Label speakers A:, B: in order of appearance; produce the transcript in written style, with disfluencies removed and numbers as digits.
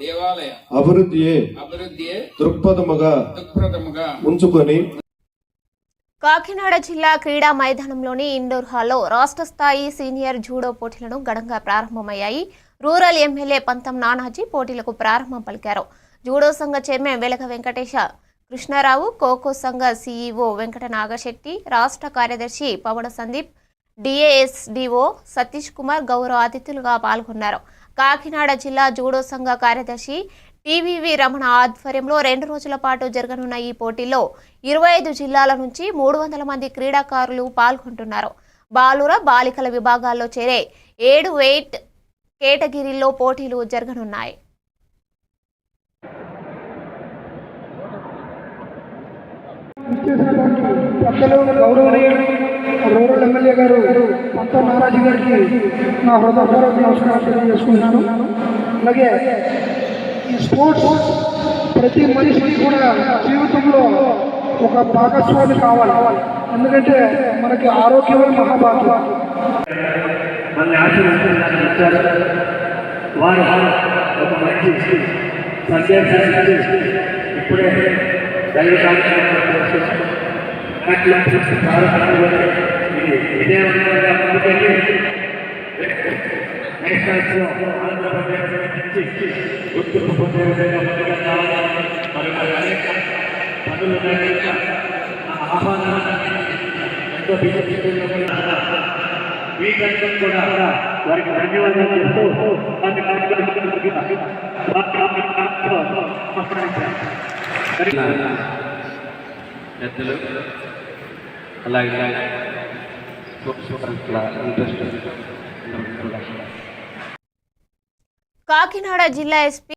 A: దేవాలయ
B: అభివృద్ధియే దృక్పథముగా ఉంచుకొని
C: కాకినాడ జిల్లా క్రీడా మైదానంలోని ఇండోర్ హాల్లో రాష్ట్ర స్థాయి సీనియర్ జూడో పోటీలను ఘనంగా ప్రారంభమయ్యాయి. రూరల్ ఎమ్మెల్యే పంతం నానాజీ పోటీలకు ప్రారంభం పలికారు. జూడో సంఘ చైర్మన్ వెలగ వెంకటేశ కృష్ణారావు, ఖోఖో సంఘ సీఈఓ వెంకట నాగశెట్టి, రాష్ట్ర కార్యదర్శి పవన సందీప్, డిఏఎస్డిఓ సతీష్ కుమార్ గౌరవ అతిథులుగా పాల్గొన్నారు. కాకినాడ జిల్లా జూడో సంఘ కార్యదర్శి టీవీవి రమణ ఆధ్వర్యంలో 2 రోజుల పాటు జరగనున్న ఈ పోటీల్లో 25 జిల్లాల నుంచి 300 మంది క్రీడాకారులు పాల్గొంటున్నారు. బాలుర, బాలికల విభాగాల్లో చేరే 7 వెయిట్ కేటగిరీల్లో పోటీలు జరగనున్నాయి.
D: రూరల్ ఎమ్మెల్యే గారు పంతం నారాజీ గారికి నా హృదయపూర్వక నమస్కారం తెలియజేసుకుంటున్నాను. అలాగే ఈ స్పోర్ట్స్ ప్రతి మనిషికి కూడా జీవితంలో ఒక భాగస్వామి కావాలి. ఎందుకంటే మనకి ఆరోగ్యమే మహాభాగ్యం.
E: వారు ఒక మంచి సందేశాన్ని ఇప్పుడే దైవ విజయవంతంగా ముందుకెళ్ళి నేషనల్స్లో ఆంధ్రప్రదేశ్ నుంచి గుర్తింపు పొందే విధంగా ముందుగా కావాలని మరి అనేక పనులు ఆహ్వానాన్ని ఎంతో వీటంతా కూడా వారికి ధన్యవాదాలు చెప్తూ పెద్దలు అలాగే
C: కాకినాడ జిల్లా ఎస్పీ